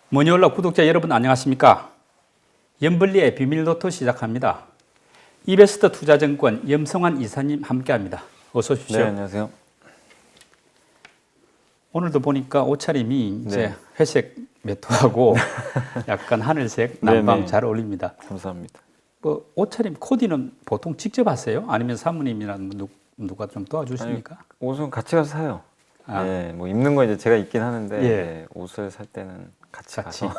머니올라 구독자 여러분 안녕하십니까? 염블리의 비밀노트 시작합니다. 이베스트 투자증권 염성환 이사님 함께합니다. 어서 오십시오. 네, 안녕하세요. 오늘도 보니까 옷차림이 이제 네. 회색 매트하고 약간 하늘색 남방 네네. 잘 어울립니다. 감사합니다. 뭐 옷차림 코디는 보통 직접 하세요? 아니면 사모님이나 누가 좀 도와주십니까? 옷은 같이 가서 사요. 아. 네, 뭐 입는 건 이제 제가 입긴 하는데 예. 네, 옷을 살 때는 같이 가서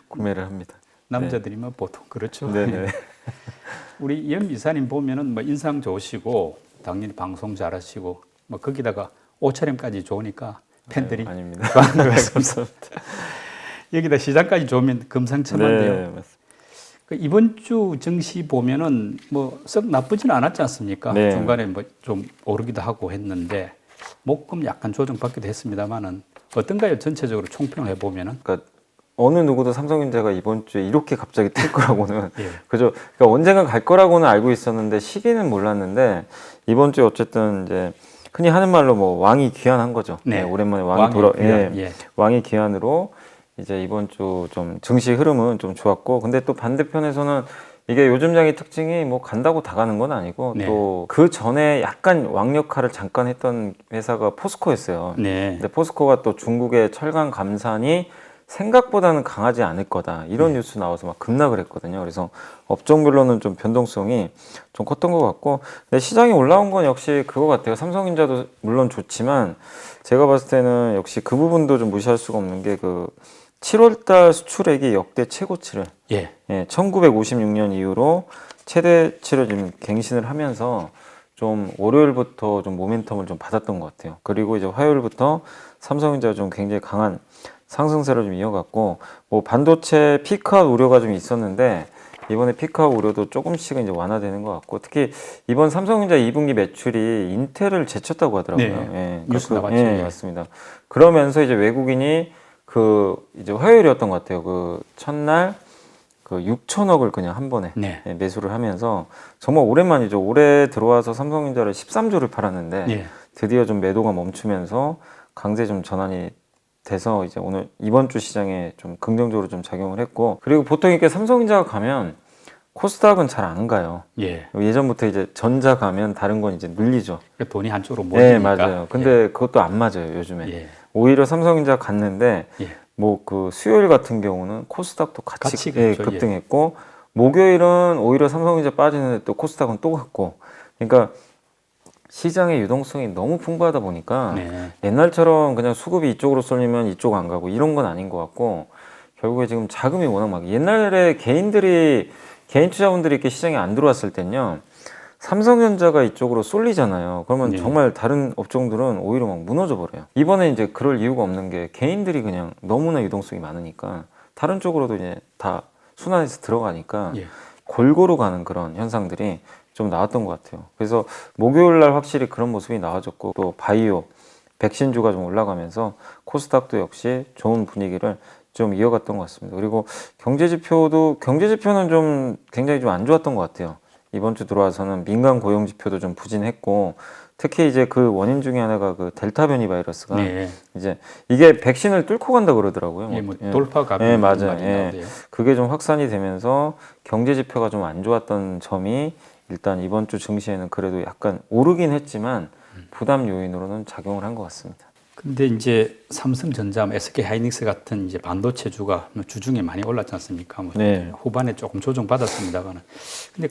구매를 합니다. 남자들이면 보통 그렇죠. 네네. 우리 염 이사님 보면은 뭐 인상 좋으시고 당연히 방송 잘하시고 뭐 거기다가 옷차림까지 좋으니까 팬들이 아닙니다. 좋아하는 것 같습니다. 감사합니다. 여기다 시장까지 좋으면 금상첨화인데요. 네, 맞습니다. 그 이번 주 증시 보면은 뭐 썩 나쁘지는 않았지 않습니까? 네. 중간에 뭐 좀 오르기도 하고 했는데 목금 약간 조정받기도 했습니다만은 어떤가요? 전체적으로 총평해 보면은. 그러니까 어느 누구도 삼성전자가 이번 주에 이렇게 갑자기 튈 거라고는 예. 그죠? 그러니까 언젠가 갈 거라고는 알고 있었는데 시기는 몰랐는데 이번 주에 어쨌든 이제 흔히 하는 말로 뭐 왕이 귀환한 거죠. 네. 오랜만에 왕이 돌아 귀환, 예. 왕이 귀환으로 이제 이번 주 좀 증시 흐름은 좀 좋았고, 근데 또 반대편에서는 이게 요즘 장의 특징이 뭐 간다고 다 가는 건 아니고 네. 또 그 전에 약간 왕 역할을 잠깐 했던 회사가 포스코였어요. 네. 근데 포스코가 또 중국의 철강 감산이 생각보다는 강하지 않을 거다 이런 뉴스 나와서 막 급락을 했거든요. 그래서 업종별로는 좀 변동성이 좀 컸던 것 같고, 근데 시장이 올라온 건 역시 그거 같아요. 삼성전자도 물론 좋지만 제가 봤을 때는 역시 그 부분도 좀 무시할 수가 없는 게 그 7월달 수출액이 역대 최고치를 예. 1956년 이후로 최대치를 지금 갱신을 하면서 좀 월요일부터 좀 모멘텀을 좀 받았던 것 같아요. 그리고 이제 화요일부터 삼성전자가 좀 굉장히 강한 상승세를 좀 이어갔고, 뭐 반도체 피크아웃 우려가 좀 있었는데 이번에 피크아웃 우려도 조금씩은 이제 완화되는 것 같고, 특히 이번 삼성전자 2분기 매출이 인텔을 제쳤다고 하더라고요. 네. 뉴스 나왔죠. 예, 맞습니다. 그러면서 이제 외국인이 이제 화요일이었던 것 같아요. 그 첫날 6천억을 그냥 한 번에 네. 매수를 하면서 정말 오랜만이죠. 올해 들어와서 삼성전자를 13조를 팔았는데 예. 드디어 좀 매도가 멈추면서 강세 좀 전환이 돼서 이제 오늘 이번 주 시장에 좀 긍정적으로 좀 작용을 했고, 그리고 보통 이렇게 삼성전자가 가면 코스닥은 잘 안 가요. 예. 예전부터 이제 전자 가면 다른 건 이제 눌리죠. 그러니까 돈이 한쪽으로 네, 몰리니까. 맞아요. 근데 그것도 안 맞아요, 요즘에. 예. 오히려 삼성전자 갔는데 예. 뭐 그 수요일 같은 경우는 코스닥도 같이 그렇죠. 급등했고, 목요일은 오히려 삼성전자 빠지는데 또 코스닥은 또 갔고, 그러니까 시장의 유동성이 너무 풍부하다 보니까 네. 옛날처럼 그냥 수급이 이쪽으로 쏠리면 이쪽 안 가고 이런 건 아닌 것 같고, 결국에 지금 자금이 워낙 막 옛날에 개인 투자분들이 이렇게 시장에 안 들어왔을 땐요, 삼성전자가 이쪽으로 쏠리잖아요. 그러면 네. 정말 다른 업종들은 오히려 막 무너져 버려요. 이번에 이제 그럴 이유가 없는 게 개인들이 그냥 너무나 유동성이 많으니까 다른 쪽으로도 이제 다 순환해서 들어가니까 예. 골고루 가는 그런 현상들이 좀 나왔던 것 같아요. 그래서 목요일 날 확실히 그런 모습이 나와줬고, 또 바이오, 백신주가 좀 올라가면서 코스닥도 역시 좋은 분위기를 좀 이어갔던 것 같습니다. 그리고 경제지표는 좀 굉장히 좀 안 좋았던 것 같아요. 이번 주 들어와서는 민간 고용 지표도 좀 부진했고, 특히 이제 그 원인 중에 하나가 그 델타 변이 바이러스가 네. 이제 이게 백신을 뚫고 간다 그러더라고요. 예, 뭐 돌파 감염 예, 맞아요. 말이 예. 나오대요. 그게 좀 확산이 되면서 경제 지표가 좀 안 좋았던 점이 일단 이번 주 증시에는 그래도 약간 오르긴 했지만 부담 요인으로는 작용을 한 것 같습니다. 근데 이제 삼성전자, SK 하이닉스 같은 이제 반도체주가 주중에 많이 올랐지 않습니까? 뭐 네. 후반에 조금 조정받았습니다만은. 근데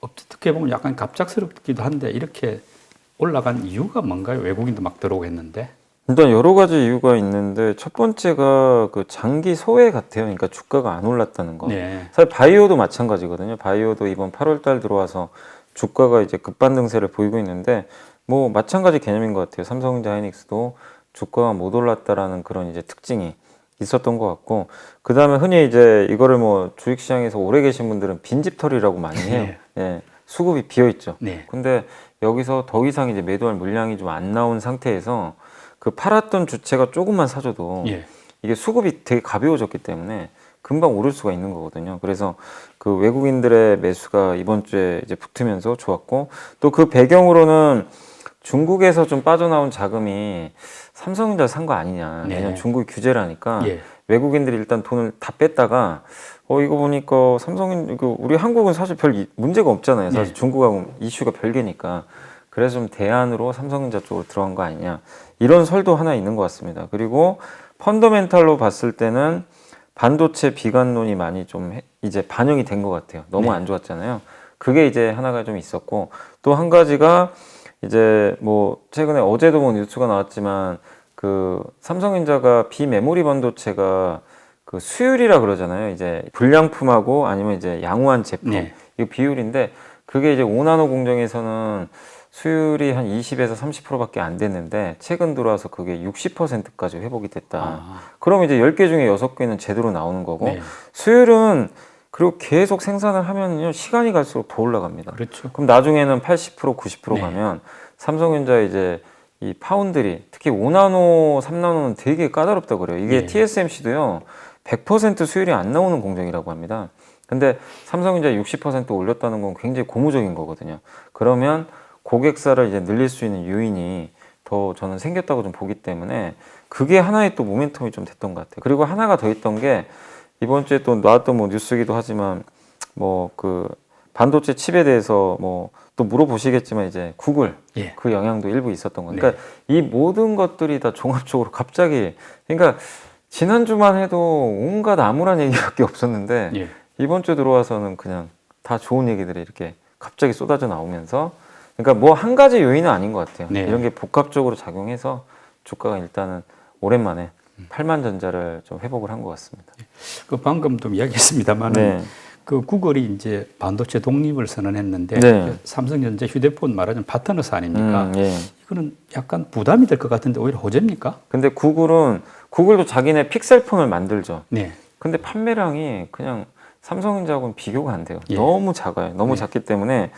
어떻게 보면 약간 갑작스럽기도 한데 이렇게 올라간 이유가 뭔가요? 외국인도 막 들어오고 했는데. 일단 여러 가지 이유가 있는데, 첫 번째가 그 장기 소외 같아요. 그러니까 주가가 안 올랐다는 거. 네. 사실 바이오도 마찬가지거든요. 바이오도 이번 8월 달 들어와서 주가가 이제 급반등세를 보이고 있는데, 뭐 마찬가지 개념인 것 같아요. 삼성전자 하이닉스도 주가가 못 올랐다라는 그런 이제 특징이 있었던 것 같고, 그 다음에 흔히 이제 이거를 뭐 주식시장에서 오래 계신 분들은 빈집털이라고 많이 해요. 예, 수급이 비어 있죠. 네. 근데 여기서 더 이상 이제 매도할 물량이 좀 안 나온 상태에서 그 팔았던 주체가 조금만 사줘도 예. 이게 수급이 되게 가벼워졌기 때문에 금방 오를 수가 있는 거거든요. 그래서 그 외국인들의 매수가 이번 주에 이제 붙으면서 좋았고, 또 그 배경으로는 중국에서 좀 빠져나온 자금이 삼성전자 산 거 아니냐. 네. 왜냐면 중국이 규제를 하니까 예. 외국인들이 일단 돈을 다 뺐다가 이거 보니까 이거 우리 한국은 사실 별 문제가 없잖아요. 사실 네. 중국하고 이슈가 별개니까. 그래서 좀 대안으로 삼성전자 쪽으로 들어간 거 아니냐. 이런 설도 하나 있는 것 같습니다. 그리고 펀더멘탈로 봤을 때는 반도체 비관론이 많이 좀 이제 반영이 된 것 같아요. 너무 네. 안 좋았잖아요. 그게 이제 하나가 좀 있었고, 또 한 가지가 이제 뭐 최근에 어제도 뭐 뉴스가 나왔지만 그 삼성전자가 비메모리 반도체가 그 수율이라 그러잖아요. 이제 불량품하고 아니면 이제 양호한 제품. 네. 이 비율인데 그게 이제 5나노 공정에서는 수율이 한 20에서 30%밖에 안 됐는데 최근 들어와서 그게 60%까지 회복이 됐다. 아. 그럼 이제 10개 중에 6개는 제대로 나오는 거고 네. 수율은 그리고 계속 생산을 하면요 시간이 갈수록 더 올라갑니다. 그렇죠. 그럼 나중에는 80%, 90% 네. 가면 삼성전자 이제 이 파운드리 특히 5나노, 3나노는 되게 까다롭다 그래요. 이게 네. TSMC도요 100% 수율이 안 나오는 공정이라고 합니다. 근데 삼성전자 60% 올렸다는 건 굉장히 고무적인 거거든요. 그러면 고객사를 이제 늘릴 수 있는 요인이 더 저는 생겼다고 좀 보기 때문에 그게 하나의 또 모멘텀이 좀 됐던 것 같아요. 그리고 하나가 더 있던 게 이번 주에 또 나왔던 뭐 뉴스기도 하지만 뭐 그 반도체 칩에 대해서 뭐 또 물어보시겠지만 이제 구글 예. 그 영향도 일부 있었던 거니까 그러니까 이 모든 것들이 다 종합적으로 갑자기 그러니까 지난주만 해도 온갖 암울한 얘기밖에 없었는데 예. 이번 주 들어와서는 그냥 다 좋은 얘기들이 이렇게 갑자기 쏟아져 나오면서 그러니까 뭐 한 가지 요인은 아닌 것 같아요. 네. 이런 게 복합적으로 작용해서 주가가 일단은 오랜만에 8만 전자를 좀 회복을 한 것 같습니다. 그 방금 좀 이야기했습니다만 네. 그 구글이 이제 반도체 독립을 선언했는데 네. 그 삼성전자 휴대폰 말하자면 파트너사 아닙니까? 예. 이거는 약간 부담이 될 것 같은데 오히려 호재입니까? 근데 구글도 자기네 픽셀폰을 만들죠. 네. 근데 판매량이 그냥 삼성전자하고는 비교가 안 돼요. 예. 너무 작아요. 너무 네. 작기 때문에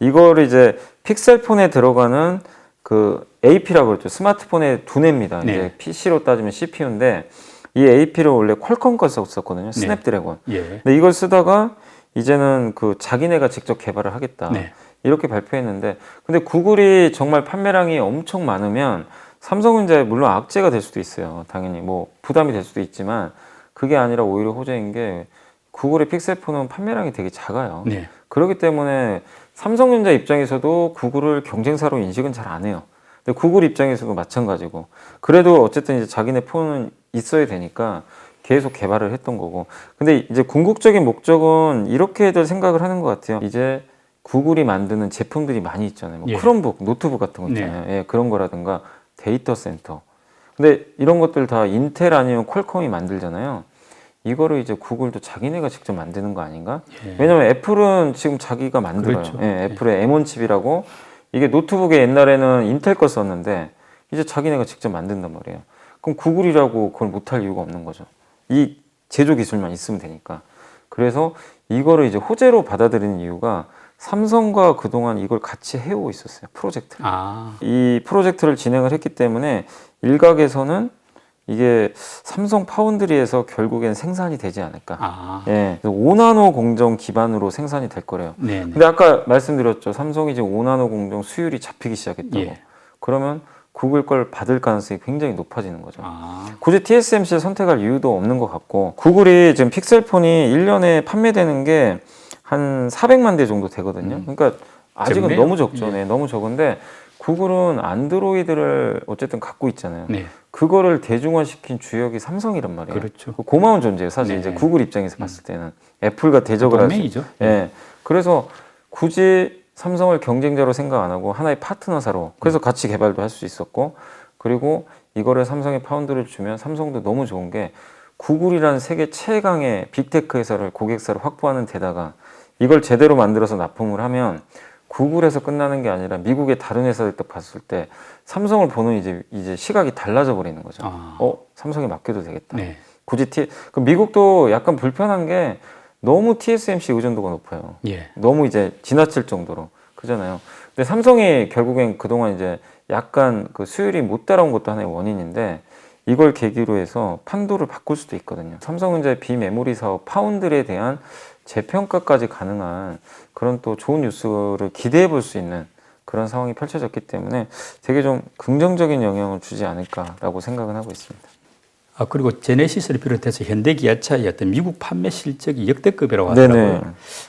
이거를 이제 픽셀폰에 들어가는 그 AP라고 그러죠. 스마트폰의 두뇌입니다. 네. 이제 PC로 따지면 CPU인데 이 AP를 원래 퀄컴 거 썼거든요. 스냅드래곤. 예. 근데 이걸 쓰다가 이제는 그 자기네가 직접 개발을 하겠다. 네. 이렇게 발표했는데 근데 구글이 정말 판매량이 엄청 많으면 삼성전자에 물론 악재가 될 수도 있어요. 당연히 뭐 부담이 될 수도 있지만 그게 아니라 오히려 호재인 게 구글의 픽셀폰은 판매량이 되게 작아요. 네. 그렇기 때문에 삼성전자 입장에서도 구글을 경쟁사로 인식은 잘 안 해요. 근데 구글 입장에서도 마찬가지고 그래도 어쨌든 이제 자기네 폰은 있어야 되니까 계속 개발을 했던 거고 근데 이제 궁극적인 목적은 이렇게들 생각을 하는 것 같아요. 이제 구글이 만드는 제품들이 많이 있잖아요. 뭐 예. 크롬북, 노트북 같은 거 있잖아요. 예, 그런 거라든가 데이터 센터. 근데 이런 것들 다 인텔 아니면 퀄컴이 만들잖아요. 이거를 이제 구글도 자기네가 직접 만드는 거 아닌가? 예. 왜냐면 애플은 지금 자기가 만들어요. 그렇죠. 예, 애플의 M1 칩이라고 이게 노트북에 옛날에는 인텔 거 썼는데 이제 자기네가 직접 만든단 말이에요. 그럼 구글이라고 그걸 못할 이유가 없는 거죠. 이 제조 기술만 있으면 되니까. 그래서 이거를 이제 호재로 받아들이는 이유가 삼성과 그동안 이걸 같이 해오고 있었어요. 프로젝트를. 아. 이 프로젝트를 진행을 했기 때문에 일각에서는 이게 삼성 파운드리에서 결국엔 생산이 되지 않을까. 아. 예, 5나노 공정 기반으로 생산이 될 거래요. 네. 네. 근데 아까 말씀드렸죠. 삼성이 지금 5나노 공정 수율이 잡히기 시작했다고. 예. 그러면 구글 걸 받을 가능성이 굉장히 높아지는 거죠. 아. 굳이 TSMC를 선택할 이유도 없는 것 같고 구글이 지금 픽셀폰이 1년에 판매되는 게 한 400만 대 정도 되거든요. 그러니까 아직은 적네요. 너무 적죠. 예. 네, 너무 적은데 구글은 안드로이드를 어쨌든 갖고 있잖아요. 네. 그거를 대중화시킨 주역이 삼성이란 말이에요. 그렇죠. 고마운 존재예요. 사실 네. 이제 구글 입장에서 봤을 때는 애플과 대적을 할 수. 동맹이죠. 예. 그래서 굳이 삼성을 경쟁자로 생각 안 하고 하나의 파트너사로 그래서 같이 개발도 할 수 있었고 그리고 이거를 삼성에 파운드를 주면 삼성도 너무 좋은 게 구글이라는 세계 최강의 빅테크 회사를 고객사를 확보하는 데다가 이걸 제대로 만들어서 납품을 하면 구글에서 끝나는 게 아니라 미국의 다른 회사들 때 봤을 때 삼성을 보는 이제 시각이 달라져 버리는 거죠. 아. 삼성에 맡겨도 되겠다. 네. 굳이 그 미국도 약간 불편한 게 너무 TSMC 의존도가 높아요. 예. 너무 이제 지나칠 정도로 그잖아요. 근데 삼성이 결국엔 그동안 이제 약간 그 수율이 못 따라온 것도 하나의 원인인데 이걸 계기로 해서 판도를 바꿀 수도 있거든요. 삼성전자의 비메모리 사업 파운드리에 대한 재평가까지 가능한 그런 또 좋은 뉴스를 기대해 볼 수 있는 그런 상황이 펼쳐졌기 때문에 되게 좀 긍정적인 영향을 주지 않을까라고 생각은 하고 있습니다. 그리고 제네시스를 비롯해서 현대기아차의 어떤 미국 판매 실적이 역대급이라고 하더라고요. 네네.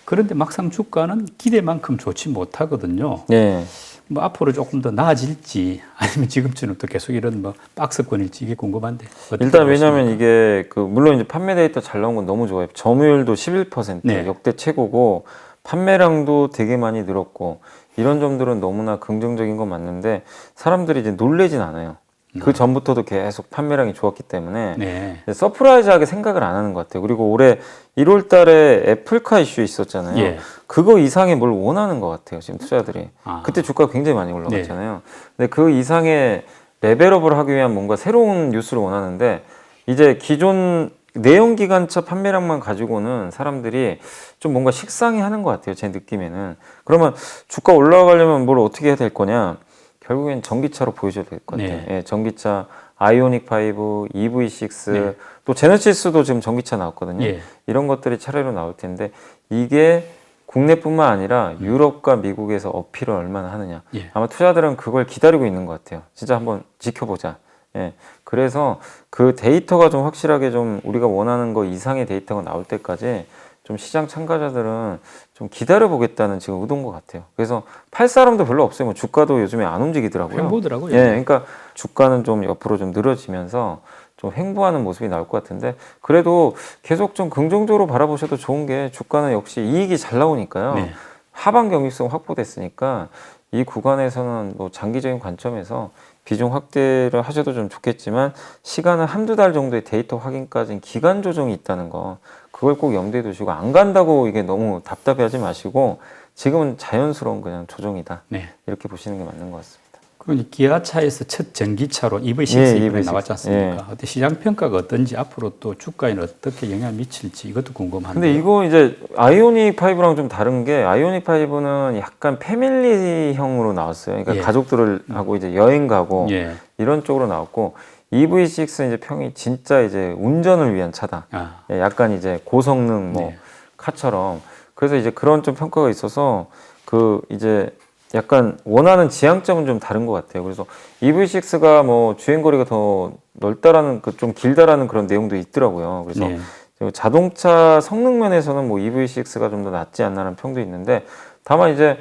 그런데 막상 주가는 기대만큼 좋지 못하거든요. 네. 뭐 앞으로 조금 더 나아질지 아니면 지금처럼 또 계속 이런 뭐 박스권일지 이게 궁금한데. 일단 왜냐하면 이게 물론 이제 판매 데이터 잘 나온 건 너무 좋아요. 점유율도 11% 네. 역대 최고고 판매량도 되게 많이 늘었고 이런 점들은 너무나 긍정적인 건 맞는데 사람들이 이제 놀래진 않아요. 그 전부터도 계속 판매량이 좋았기 때문에 네. 서프라이즈하게 생각을 안 하는 것 같아요. 그리고 올해 1월 달에 애플카 이슈 있었잖아요. 예. 그거 이상의 뭘 원하는 것 같아요. 지금 투자들이. 아. 그때 주가가 굉장히 많이 올라갔잖아요. 근데 그 이상의 레벨업을 하기 위한 뭔가 새로운 뉴스를 원하는데 이제 기존 내연기관차 판매량만 가지고는 사람들이 좀 뭔가 식상해 하는 것 같아요. 제 느낌에는. 그러면 주가 올라가려면 뭘 어떻게 해야 될 거냐? 결국엔 전기차로 보여줘야 될 것 같아요. 네. 예, 전기차, 아이오닉 5, EV6, 네. 또 제네시스도 지금 전기차 나왔거든요. 예. 이런 것들이 차례로 나올 텐데 이게 국내뿐만 아니라 유럽과 미국에서 어필을 얼마나 하느냐. 예. 아마 투자들은 그걸 기다리고 있는 것 같아요. 진짜 한번 지켜보자. 예. 그래서 그 데이터가 좀 확실하게 좀 우리가 원하는 거 이상의 데이터가 나올 때까지 좀 시장 참가자들은 좀 기다려보겠다는 지금 의도인 것 같아요. 그래서 팔 사람도 별로 없어요. 뭐 주가도 요즘에 안 움직이더라고요. 횡보더라고요. 예, 그러니까 주가는 좀 옆으로 좀 늘어지면서 좀 횡보하는 모습이 나올 것 같은데 그래도 계속 좀 긍정적으로 바라보셔도 좋은 게 주가는 역시 이익이 잘 나오니까요. 네. 하방 경직성 확보됐으니까 이 구간에서는 뭐 장기적인 관점에서 비중 확대를 하셔도 좀 좋겠지만 시간은 한두 달 정도의 데이터 확인까지는 기간 조정이 있다는 거 그걸 꼭 염두에 두시고 안 간다고 이게 너무 답답해하지 마시고 지금은 자연스러운 그냥 조정이다 네. 이렇게 보시는 게 맞는 것 같습니다. 그럼 기아차에서 첫 전기차로 EV6 예, 이번에 EV6. 나왔지 않습니까? 예. 어때 시장 평가가 어떤지 앞으로 또 주가에는 어떻게 영향을 미칠지 이것도 궁금한데. 근데 이거 이제 아이오닉 5랑 좀 다른 게 아이오닉 5는 약간 패밀리형으로 나왔어요. 그러니까 예. 가족들을 하고 이제 여행 가고 예. 이런 쪽으로 나왔고 EV6는 이제 평이 진짜 이제 운전을 위한 차다. 아. 예, 약간 이제 고성능 뭐 네. 카처럼 그래서 이제 그런 좀 평가가 있어서 그 이제 약간 원하는 지향점은 좀 다른 것 같아요. 그래서 EV6가 뭐 주행 거리가 더 넓다라는 그 좀 길다라는 그런 내용도 있더라고요. 그래서 네. 자동차 성능 면에서는 뭐 EV6가 좀 더 낫지 않나라는 평도 있는데 다만 이제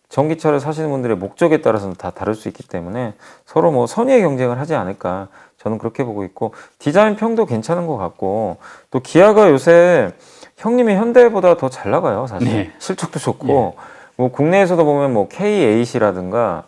전기차를 사시는 분들의 목적에 따라서는 다 다를 수 있기 때문에 서로 뭐 선의의 경쟁을 하지 않을까 저는 그렇게 보고 있고 디자인 평도 괜찮은 것 같고 또 기아가 요새 형님이 현대보다 더 잘 나가요 사실. 네. 실적도 좋고 뭐 국내에서도 보면 뭐 K8이라든가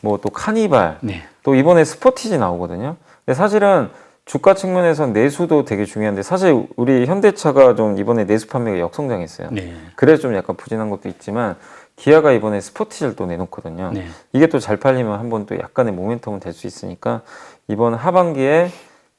뭐 또 카니발 네. 또 이번에 스포티지 나오거든요. 근데 사실은 주가 측면에선 내수도 되게 중요한데 사실 우리 현대차가 좀 이번에 내수 판매가 역성장했어요. 네. 그래서 좀 약간 부진한 것도 있지만 기아가 이번에 스포티지를 또 내놓거든요. 네. 이게 또 잘 팔리면 한번 또 약간의 모멘텀은 될 수 있으니까 이번 하반기에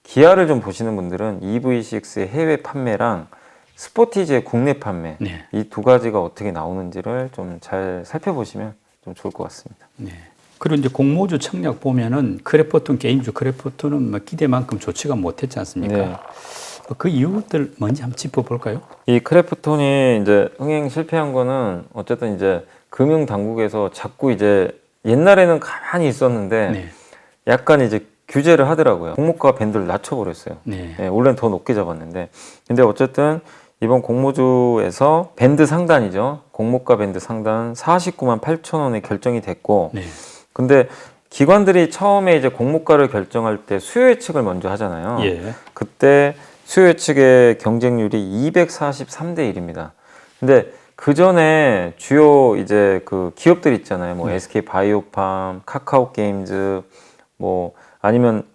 기아를 좀 보시는 분들은 EV6의 해외 판매랑 스포티지의 국내 판매 네. 이 두 가지가 어떻게 나오는지를 좀 잘 살펴보시면 좀 좋을 것 같습니다. 네. 그리고 이제 공모주 청약 보면은 크래프톤 게임주 크래프톤은 뭐 기대만큼 좋지가 못했지 않습니까? 네. 그 이유들 먼저 한번 짚어볼까요? 이 크래프톤이 이제 흥행 실패한 거는 어쨌든 이제 금융 당국에서 자꾸 이제 옛날에는 가만히 있었는데 네. 약간 이제 규제를 하더라고요. 공모가 밴드를 낮춰버렸어요. 네. 네, 원래는 더 높게 잡았는데 근데 어쨌든 이번 공모주에서 밴드 상단이죠. 공모가 밴드 상단 49만 8천 원에 결정이 됐고 네. 근데 기관들이 처음에 이제 공모가를 결정할 때 수요 예측을 먼저 하잖아요. 예. 그때 수요 예측의 경쟁률이 243대 1입니다. 근데 그 전에 주요 이제 그 기업들 있잖아요. 뭐 SK 바이오팜, 카카오 게임즈, 뭐 아니면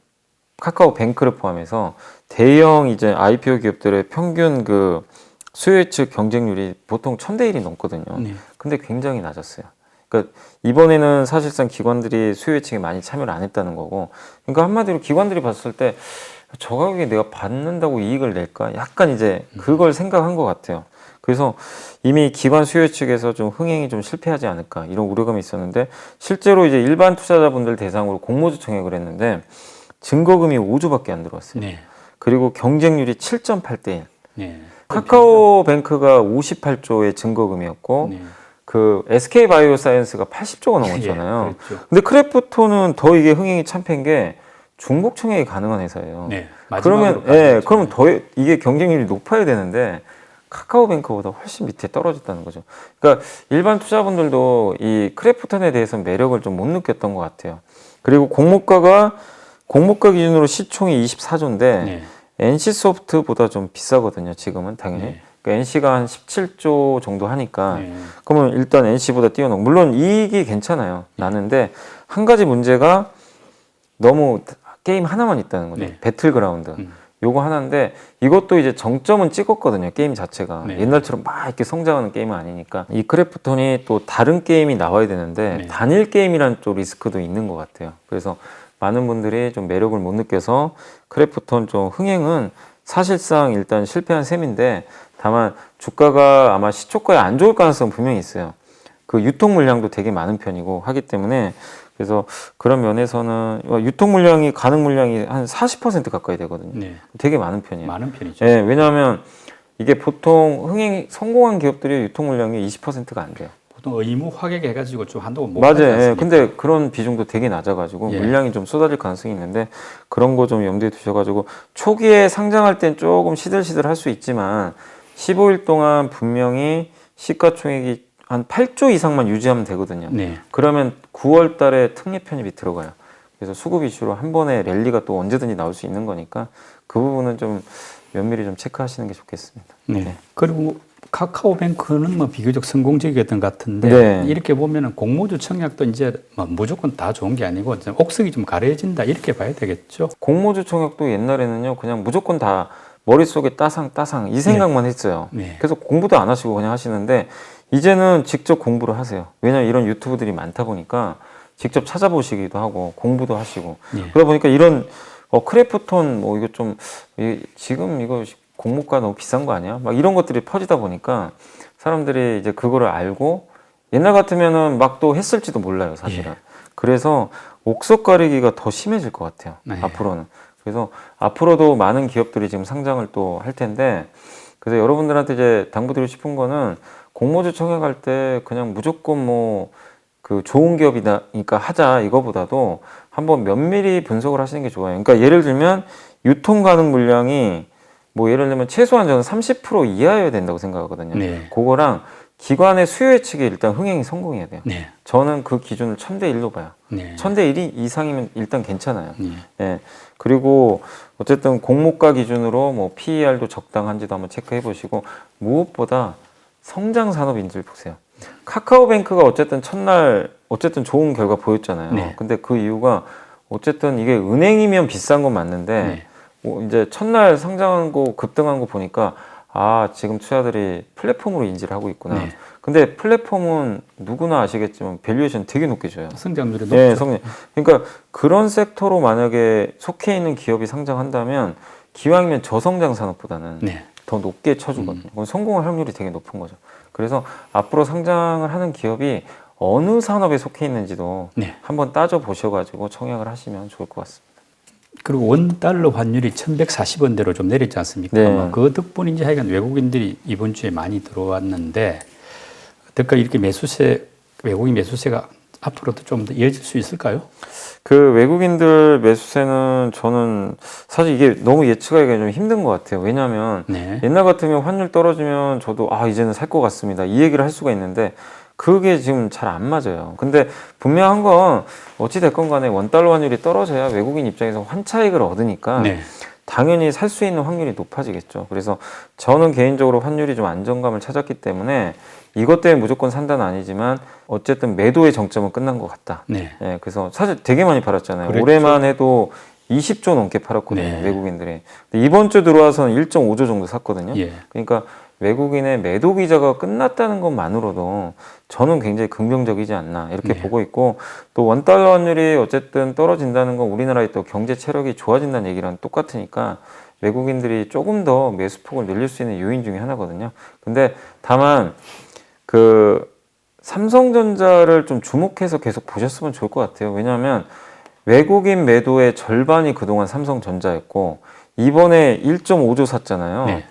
카카오 뱅크를 포함해서 대형 이제 IPO 기업들의 평균 그 수요 예측 경쟁률이 보통 1000대 1이 넘거든요. 네. 근데 굉장히 낮았어요. 그러니까 이번에는 사실상 기관들이 수요 예측에 많이 참여를 안 했다는 거고, 그러니까 한마디로 기관들이 봤을 때 저 가격에 내가 받는다고 이익을 낼까? 약간 이제 그걸 생각한 것 같아요. 그래서 이미 기관 수요 예측에서 좀 흥행이 좀 실패하지 않을까 이런 우려감이 있었는데 실제로 이제 일반 투자자분들 대상으로 공모주 청약을 했는데 증거금이 5조밖에 안 들어왔어요. 네. 그리고 경쟁률이 7.8대 1. 네. 카카오뱅크가 58조의 증거금이었고 네. 그 SK 바이오사이언스가 80조가 넘었잖아요. 예, 그렇죠. 근데 크래프톤은 더 이게 흥행이 참패인 게 중복 청약이 가능한 회사예요. 네, 그러면 마지막으로 예, 그러면 더 이게 경쟁률이 높아야 되는데 카카오뱅크보다 훨씬 밑에 떨어졌다는 거죠. 그러니까 일반 투자분들도 이 크래프톤에 대해서 매력을 좀 못 느꼈던 것 같아요. 그리고 공모가 기준으로 시총이 24조인데 네. NC소프트보다 좀 비싸거든요. 지금은 당연히. 네. 그러니까 NC가 한 17조 정도 하니까 네. 그러면 일단 NC보다 뛰어넘고 물론 이익이 괜찮아요. 나는데 한 가지 문제가 너무 게임 하나만 있다는 거죠. 네. 배틀그라운드. 요거 하나인데 이것도 이제 정점은 찍었거든요. 게임 자체가. 네. 옛날처럼 막 이렇게 성장하는 게임은 아니니까. 이 크래프톤이 또 다른 게임이 나와야 되는데 네. 단일 게임이란 또 리스크도 있는 것 같아요. 그래서 많은 분들이 좀 매력을 못 느껴서 크래프톤 좀 흥행은 사실상 일단 실패한 셈인데 다만 주가가 아마 시초가에 안 좋을 가능성은 분명히 있어요. 그 유통 물량도 되게 많은 편이고 하기 때문에 그래서 그런 면에서는 유통 물량이 가능 물량이 한 40% 가까이 되거든요. 네. 되게 많은 편이에요. 많은 편이죠. 예, 왜냐하면 이게 보통 흥행이 성공한 기업들이 유통 물량이 20%가 안 돼요. 보통 의무 확액 해가지고 좀 한다고 못 맞아요. 하지 예, 않습니까? 근데 그런 비중도 되게 낮아가지고 예. 물량이 좀 쏟아질 가능성이 있는데 그런 거 좀 염두에 두셔가지고 초기에 상장할 땐 조금 시들시들 할 수 있지만 15일 동안 분명히 시가총액이 한 8조 이상만 유지하면 되거든요. 네. 그러면 9월 달에 특례 편입이 들어가요. 그래서 수급 이슈로 한 번에 랠리가 또 언제든지 나올 수 있는 거니까 그 부분은 좀 면밀히 좀 체크하시는 게 좋겠습니다. 네. 그리고 카카오뱅크는 뭐 비교적 성공적이었던 것 같은데 네. 이렇게 보면은 공모주 청약도 이제 뭐 무조건 다 좋은 게 아니고 좀 옥석이 좀 가려진다 이렇게 봐야 되겠죠. 공모주 청약도 옛날에는요 그냥 무조건 다 머릿속에 따상 이 생각만 했어요. 네. 그래서 공부도 안 하시고 그냥 하시는데 이제는 직접 공부를 하세요. 왜냐면 이런 유튜브들이 많다 보니까 직접 찾아보시기도 하고 공부도 하시고 네. 그러다 보니까 이런 크래프톤 뭐 이거 좀 지금 이거 공모가 너무 비싼 거 아니야? 막 이런 것들이 퍼지다 보니까 사람들이 이제 그거를 알고 옛날 같으면은 막 또 했을지도 몰라요, 사실은. 예. 그래서 옥석 가리기가 더 심해질 것 같아요. 네. 앞으로는. 그래서 앞으로도 많은 기업들이 지금 상장을 또 할 텐데 그래서 여러분들한테 이제 당부드리고 싶은 거는 공모주 청약할 때 그냥 무조건 뭐 그 좋은 기업이니까 하자 이거보다도 한번 면밀히 분석을 하시는 게 좋아요. 그러니까 예를 들면 유통 가능 물량이 뭐 예를 들면 최소한 저는 30% 이하여야 된다고 생각하거든요. 네. 그거랑 기관의 수요 예측이 일단 흥행이 성공해야 돼요. 네. 저는 그 기준을 1000대 1로 봐요. 네. 1000대 1이 이상이면 일단 괜찮아요. 네. 예. 그리고 어쨌든 공모가 기준으로 뭐 PER도 적당한지도 한번 체크해 보시고 무엇보다 성장 산업인지를 보세요. 카카오뱅크가 어쨌든 첫날 어쨌든 좋은 결과 보였잖아요. 네. 근데 그 이유가 어쨌든 이게 은행이면 비싼 건 맞는데 네. 뭐 이제 첫날 상장한 거 급등한 거 보니까 아 지금 투자들이 플랫폼으로 인지를 하고 있구나. 네. 근데 플랫폼은 누구나 아시겠지만 밸류에이션 되게 높게 줘요. 성장률이 높죠. 네, 그러니까 그런 섹터로 만약에 속해 있는 기업이 상장한다면 기왕이면 저성장 산업보다는 네. 더 높게 쳐주거든요. 그건 성공할 확률이 되게 높은 거죠. 그래서 앞으로 상장을 하는 기업이 어느 산업에 속해 있는지도 네. 한번 따져 보셔가지고 청약을 하시면 좋을 것 같습니다. 그리고 원달러 환율이 1140원대로 좀 내렸지 않습니까? 네. 뭐 그 덕분인지 하여간 외국인들이 이번 주에 많이 들어왔는데 어떨까 이렇게 외국인 매수세가 앞으로도 좀 더 이어질 수 있을까요? 그 외국인들 매수세는 저는 사실 이게 너무 예측하기가 좀 힘든 것 같아요. 왜냐하면 네. 옛날 같으면 환율 떨어지면 저도 이제는 살 것 같습니다. 이 얘기를 할 수가 있는데 그게 지금 잘 안 맞아요. 근데 분명한 건 어찌 됐건 간에 원달러 환율이 떨어져야 외국인 입장에서 환차익을 얻으니까 네. 당연히 살 수 있는 확률이 높아지겠죠. 그래서 저는 개인적으로 환율이 좀 안정감을 찾았기 때문에 이것 때문에 무조건 산다는 아니지만 어쨌든 매도의 정점은 끝난 것 같다. 네. 예, 그래서 사실 되게 많이 팔았잖아요. 그랬죠. 올해만 해도 20조 넘게 팔았거든요. 네. 외국인들이. 근데 이번 주 들어와서는 1.5조 정도 샀거든요. 예. 그러니까 외국인의 매도 기저가 끝났다는 것만으로도 저는 굉장히 긍정적이지 않나 이렇게 네. 보고 있고 또 원달러 환율이 어쨌든 떨어진다는 건 우리나라의 또 경제 체력이 좋아진다는 얘기랑 똑같으니까 외국인들이 조금 더 매수폭을 늘릴 수 있는 요인 중에 하나거든요. 근데 다만 그 삼성전자를 좀 주목해서 계속 보셨으면 좋을 것 같아요. 왜냐하면 외국인 매도의 절반이 그동안 삼성전자였고 이번에 1.5조 샀잖아요. 네.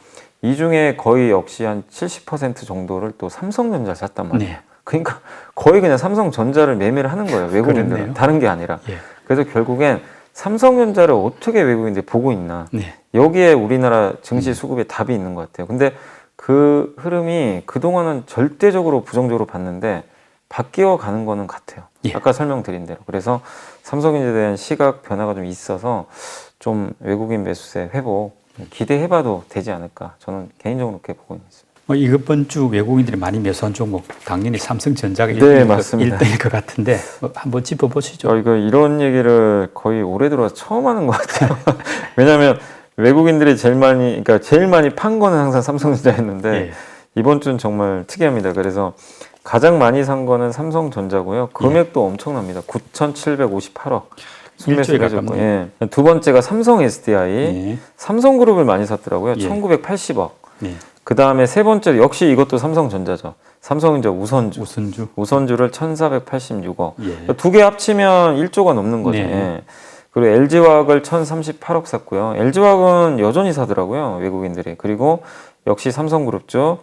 이 중에 거의 역시 한 70% 정도를 또 삼성전자 샀단 말이에요. 네. 그러니까 거의 그냥 삼성전자를 매매를 하는 거예요. 외국인들은. 그렇네요. 다른 게 아니라. 예. 그래서 결국엔 삼성전자를 어떻게 외국인들이 보고 있나. 네. 여기에 우리나라 증시 수급에 답이 있는 것 같아요. 근데 그 흐름이 그동안은 절대적으로 부정적으로 봤는데 바뀌어 가는 거는 같아요. 예. 아까 설명드린 대로. 그래서 삼성전자에 대한 시각 변화가 좀 있어서 좀 외국인 매수세 회복 기대해봐도 되지 않을까. 저는 개인적으로 그렇게 보고 있습니다. 이번 주 외국인들이 많이 매수한 종목 당연히 삼성전자가 네, 1등일 맞습니다. 것 같은데 한번 짚어보시죠. 이거 이런 얘기를 거의 올해 들어서 처음 하는 것 같아요. 왜냐하면 외국인들이 제일 많이 판 거는 항상 삼성전자였는데 예. 이번 주는 정말 특이합니다. 그래서 가장 많이 산 거는 삼성전자고요. 금액도 엄청납니다. 9,758억. 순매수를 해줬고, 예. 두 번째가 삼성 SDI, 예. 삼성그룹을 많이 샀더라고요. 예. 1,980억. 예. 그 다음에 세 번째 역시 이것도 삼성전자죠. 삼성전자 우선주를 1,486억. 예. 두 개 합치면 1조가 넘는 거죠. 네. 예. 그리고 LG화학을 1,038억 샀고요. LG화학은 여전히 사더라고요. 외국인들이. 그리고 역시 삼성그룹죠.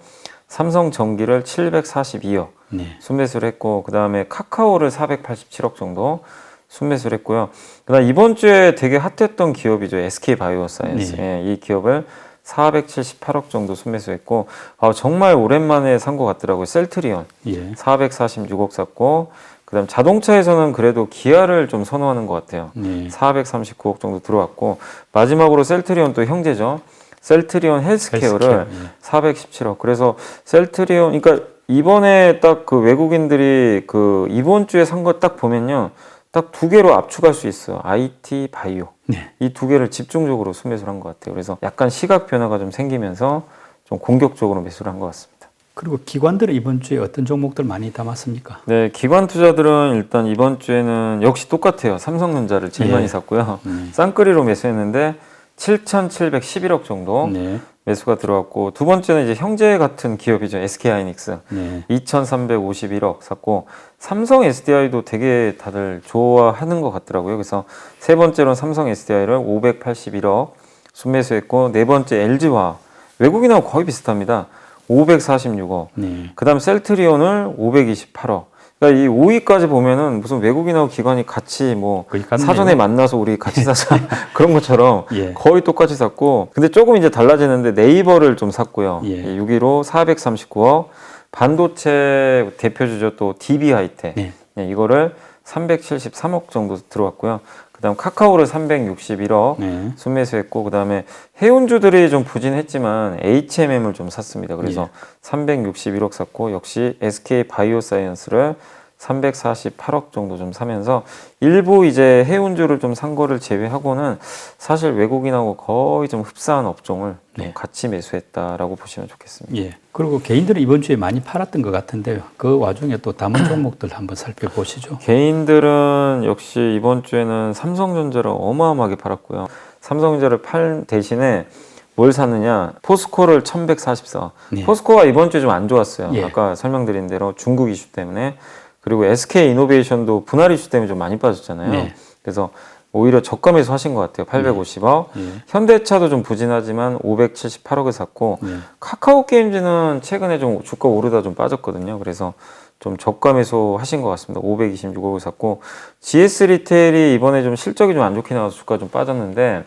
삼성전기를 742억 네. 순매수를 했고, 그 다음에 카카오를 487억 정도 순매수를 했고요. 그다음 이번 주에 되게 핫했던 기업이죠. SK바이오사이언스. 네. 이 기업을 478억 정도 순매수했고, 정말 오랜만에 산 것 같더라고요. 셀트리온 예. 446억 샀고, 그다음 자동차에서는 그래도 기아를 좀 선호하는 것 같아요. 네. 439억 정도 들어왔고, 마지막으로 셀트리온 또 형제죠. 셀트리온 헬스케어를 헬스케어, 예. 417억. 그래서 셀트리온, 그러니까 이번에 딱 그 외국인들이 그 이번 주에 산 거 딱 보면요, 딱 두 개로 압축할 수 있어요. IT, 바이오. 네. 이 두 개를 집중적으로 순매수를 한 것 같아요. 그래서 약간 시각 변화가 좀 생기면서 좀 공격적으로 매수를 한 것 같습니다. 그리고 기관들은 이번 주에 어떤 종목들 많이 담았습니까? 네, 기관 투자들은 일단 이번 주에는 역시 똑같아요. 삼성전자를 제일 예. 많이 샀고요. 쌍끌이로 매수했는데 7,711억 정도 네. 매수가 들어왔고, 두 번째는 이제 형제 같은 기업이죠. SK하이닉스. 네. 2,351억 샀고, 삼성 SDI도 되게 다들 좋아하는 것 같더라고요. 그래서 세 번째로는 삼성 SDI를 581억 순매수했고, 네 번째 LG화학. 외국인하고 거의 비슷합니다. 546억. 네. 그 다음 셀트리온을 528억. 그러니까 이 5위까지 보면은 무슨 외국인하고 기관이 같이 뭐 거의 같네요. 사전에 만나서 우리 같이 사자 그런 것처럼 예. 거의 똑같이 샀고, 근데 조금 이제 달라지는데 네이버를 좀 샀고요. 예. 6위로 439억. 반도체 대표주죠. 또 DB 하이텍. 네. 이거를 373억 정도 들어왔고요. 그다음 카카오를 361억 네. 순매수했고, 그다음에 해운주들이 좀 부진했지만 HMM을 좀 샀습니다. 그래서 361억 샀고, 역시 SK 바이오사이언스를 348억 정도 좀 사면서 일부 이제 해운주를 좀 산 거를 제외하고는 사실 외국인하고 거의 좀 흡사한 업종을 좀 같이 매수했다라고 보시면 좋겠습니다. 예. 그리고 개인들은 이번 주에 많이 팔았던 것 같은데요. 그 와중에 또 담은 종목들 한번 살펴보시죠. 개인들은 역시 이번 주에는 삼성전자를 어마어마하게 팔았고요. 삼성전자를 팔 대신에 뭘 샀느냐? 포스코를 1144. 네. 포스코가 이번 주에 좀 안 좋았어요. 예. 아까 설명드린 대로 중국 이슈 때문에. 그리고 SK 이노베이션도 분할 이슈 때문에 좀 많이 빠졌잖아요. 네. 그래서 오히려 저가 매수하신 것 같아요. 850억. 예. 현대차도 좀 부진하지만 578억을 샀고, 예. 카카오 게임즈는 최근에 좀 주가 오르다 좀 빠졌거든요. 그래서 좀 저가 매수 하신 것 같습니다. 526억을 샀고, GS 리테일이 이번에 좀 실적이 좀 안 좋게 나와서 주가 좀 빠졌는데,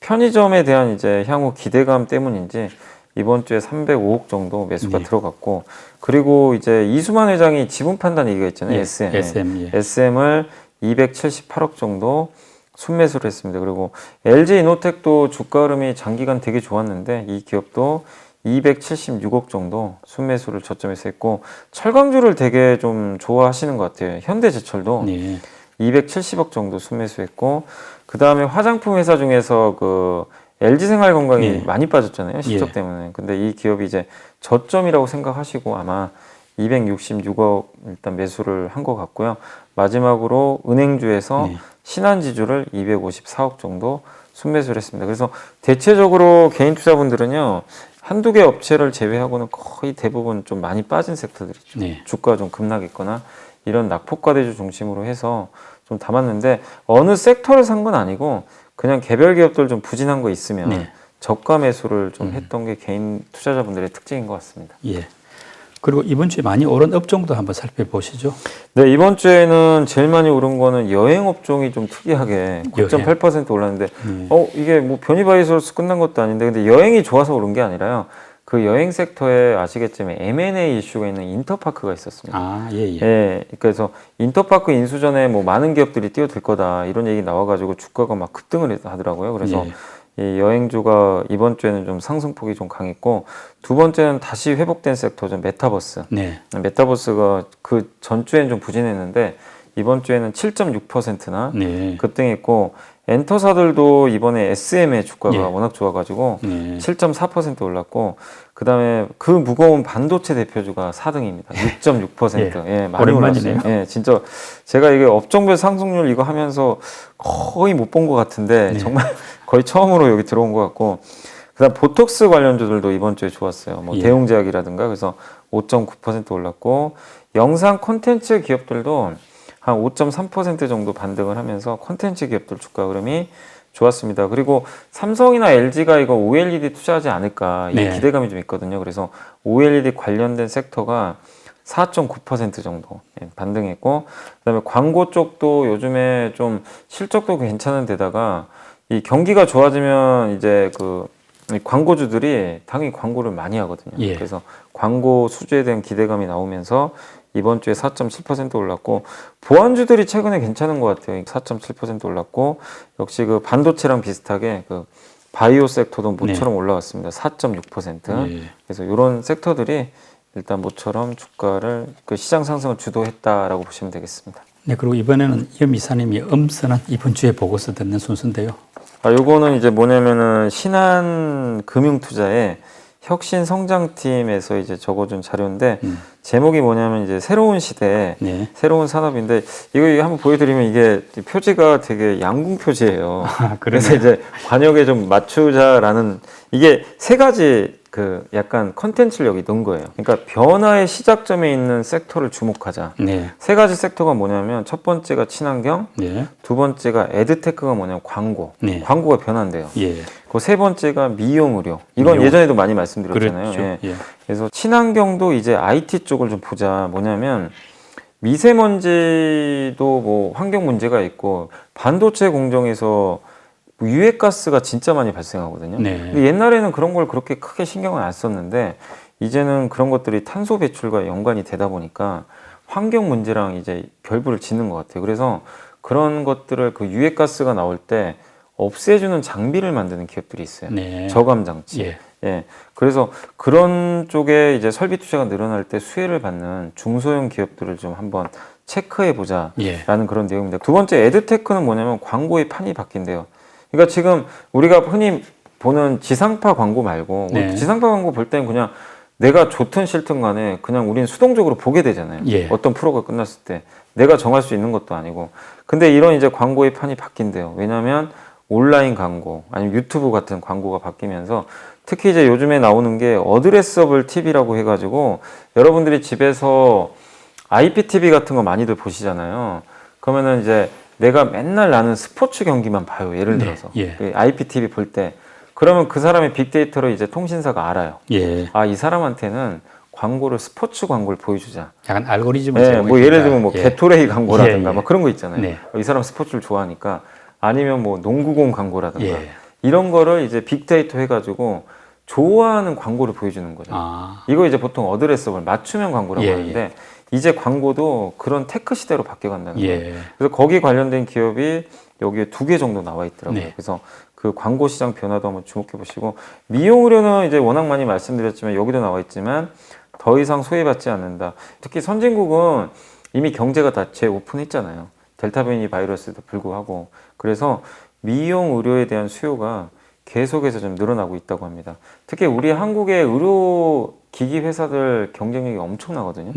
편의점에 대한 이제 향후 기대감 때문인지 이번 주에 305억 정도 매수가 네. 들어갔고, 그리고 이제 이수만 회장이 지분 판단 얘기가 있잖아요. 예. SM. SM. 예. SM을 278억 정도 순매수를 했습니다. 그리고 LG 이노텍도 주가 흐름이 장기간 되게 좋았는데 이 기업도 276억 정도 순매수를 저점에서 했고, 철강주를 되게 좀 좋아하시는 것 같아요. 현대제철도 네. 270억 정도 순매수했고, 그 다음에 화장품 회사 중에서 그 LG생활건강이 예. 많이 빠졌잖아요. 실적 예. 때문에. 근데 이 기업이 이제 저점이라고 생각하시고 아마 266억 일단 매수를 한 것 같고요. 마지막으로 은행주에서 네. 신한지주를 254억 정도 순매수를 했습니다. 그래서 대체적으로 개인 투자분들은요, 한두 개 업체를 제외하고는 거의 대부분 좀 많이 빠진 섹터들이죠. 네. 주가가 좀 급락했거나 이런 낙폭과대주 중심으로 해서 좀 담았는데, 어느 섹터를 산 건 아니고 그냥 개별 기업들 좀 부진한 거 있으면 네. 저가 매수를 좀 했던 게 개인 투자자분들의 특징인 것 같습니다. 예. 그리고 이번 주에 많이 오른 업종도 한번 살펴보시죠. 네, 이번 주에는 제일 많이 오른 거는 여행 업종이 좀 특이하게 9.8% 올랐는데, 이게 뭐 변이바이러스 끝난 것도 아닌데, 근데 여행이 좋아서 오른 게 아니라요. 그 여행 섹터에 아시겠지만 M&A 이슈가 있는 인터파크가 있었습니다. 아, 예, 예. 예, 그래서 인터파크 인수 전에 뭐 많은 기업들이 뛰어들 거다 이런 얘기 나와가지고 주가가 막 급등을 하더라고요. 그래서 이 여행주가 이번 주에는 좀 상승폭이 좀 강했고, 두 번째는 다시 회복된 섹터죠. 메타버스. 네. 메타버스가 그 전주에는 좀 부진했는데 이번 주에는 7.6%나 네. 급등했고, 엔터사들도 이번에 SM의 주가가 예. 워낙 좋아가지고 네. 7.4% 올랐고, 그 다음에 그 무거운 반도체 대표주가 4등입니다. 6.6%. 예, 많이 오랜만이네요. 올랐어요. 예, 진짜 제가 이게 업종별 상승률 이거 하면서 거의 못 본 것 같은데 정말 거의 처음으로 여기 들어온 것 같고, 그다음 보톡스 관련주들도 이번 주에 좋았어요. 뭐 대웅제약이라든가. 그래서 5.9% 올랐고, 영상 콘텐츠 기업들도 한 5.3% 정도 반등을 하면서 콘텐츠 기업들 주가 흐름이 좋았습니다. 그리고 삼성이나 LG가 이거 OLED 투자하지 않을까 이 기대감이 좀 있거든요. 그래서 OLED 관련된 섹터가 4.9% 정도 반등했고, 그다음에 광고 쪽도 요즘에 좀 실적도 괜찮은 데다가 이 경기가 좋아지면 이제 그 광고주들이 당연히 광고를 많이 하거든요. 그래서 광고 수주에 대한 기대감이 나오면서 이번 주에 4.7% 올랐고, 보안주들이 최근에 괜찮은 것 같아요. 4.7% 올랐고, 역시 그 반도체랑 비슷하게 그 바이오 섹터도 모처럼 올라왔습니다. 4.6%. 그래서 이런 섹터들이 일단 모처럼 주가를 그 시장 상승을 주도했다라고 보시면 되겠습니다. 네, 그리고 이번에는 염 이사님이 엄선한 이번 주에 보고서 듣는 순서인데요. 요거는 이제 뭐냐면은 신한금융투자의 혁신성장팀에서 이제 적어준 자료인데, 제목이 뭐냐면 이제 새로운 시대, 새로운 산업인데, 이거 한번 보여드리면 이게 표지가 되게 양궁 표지예요. 그래서 이제 관역에 좀 맞추자라는, 이게 세 가지 그 약간 컨텐츠를 여기 넣은 거예요. 그러니까 변화의 시작점에 있는 섹터를 주목하자. 세 가지 섹터가 뭐냐면, 첫 번째가 친환경, 두 번째가 에드테크가 뭐냐면 광고. 광고가 변한대요. 그 세 번째가 미용 의료. 이건 예전에도 많이 말씀드렸잖아요. 그래서 친환경도 이제 IT 쪽을 좀 보자. 뭐냐면 미세먼지도 뭐 환경 문제가 있고, 반도체 공정에서 유해가스가 진짜 많이 발생하거든요. 근데 옛날에는 그런 걸 그렇게 크게 신경을 안 썼는데, 이제는 그런 것들이 탄소 배출과 연관이 되다 보니까 환경 문제랑 이제 결부를 짓는 것 같아요. 그래서 그런 것들을 그 유해가스가 나올 때 없애주는 장비를 만드는 기업들이 있어요. 저감 장치. 그래서 그런 쪽에 이제 설비 투자가 늘어날 때 수혜를 받는 중소형 기업들을 좀 한번 체크해 보자라는 그런 내용입니다. 두 번째 에드테크는 뭐냐면 광고의 판이 바뀐대요. 그러니까 지금 우리가 흔히 보는 지상파 광고 말고, 지상파 광고 볼 때는 그냥 내가 좋든 싫든 간에 그냥 우리는 수동적으로 보게 되잖아요. 어떤 프로가 끝났을 때 내가 정할 수 있는 것도 아니고. 근데 이런 이제 광고의 판이 바뀐대요. 왜냐하면 온라인 광고 아니면 유튜브 같은 광고가 바뀌면서, 특히 이제 요즘에 나오는 게 어드레서블 TV라고 해가지고, 여러분들이 집에서 IPTV 같은 거 많이들 보시잖아요. 그러면은 이제 내가 맨날 나는 스포츠 경기만 봐요. 예를 들어서 IPTV 볼 때, 그러면 그 사람의 빅데이터로 이제 통신사가 알아요. 아, 이 사람한테는 광고를, 스포츠 광고를 보여주자. 약간 알고리즘을 뭐 예를 들면 뭐 게토레이 광고라든가 막 그런 거 있잖아요. 이 사람 스포츠를 좋아하니까. 아니면 뭐 농구공 광고라든가 이런 거를 이제 빅데이터 해가지고 좋아하는 광고를 보여주는 거죠. 이거 이제 보통 어드레서블 맞춤형 광고라고 하는데, 이제 광고도 그런 테크 시대로 바뀌어간다는 거예요. 그래서 거기 관련된 기업이 여기에 2개 정도 나와 있더라고요. 그래서 그 광고 시장 변화도 한번 주목해 보시고, 미용 의료는 이제 워낙 많이 말씀드렸지만 여기도 나와 있지만 더 이상 소외받지 않는다. 특히 선진국은 이미 경제가 다 재오픈했잖아요. 델타 변이 바이러스도 불구하고. 그래서 미용 의료에 대한 수요가 계속해서 좀 늘어나고 있다고 합니다. 특히 우리 한국의 의료 기기 회사들 경쟁력이 엄청나거든요.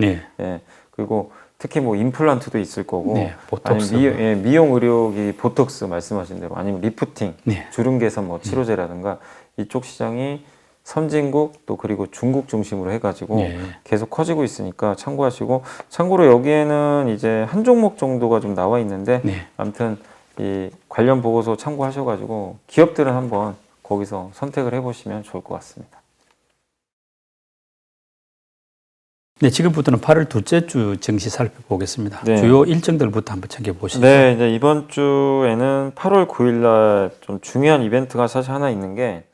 그리고 특히 뭐 임플란트도 있을 거고, 보톡스, 아니면 미용 의료기 보톡스 말씀하신 대로, 아니면 리프팅, 주름 개선 뭐 치료제라든가, 이쪽 시장이 선진국 또 그리고 중국 중심으로 해가지고 계속 커지고 있으니까 참고하시고, 참고로 여기에는 이제 한 종목 정도가 좀 나와 있는데, 아무튼 이 관련 보고서 참고하셔가지고 기업들은 한번 거기서 선택을 해보시면 좋을 것 같습니다. 네, 지금부터는 8월 둘째 주 증시 살펴보겠습니다. 네. 주요 일정들부터 한번 챙겨보시죠. 네, 이제 이번 주에는 8월 9일 날 좀 중요한 이벤트가 사실 하나 있는 게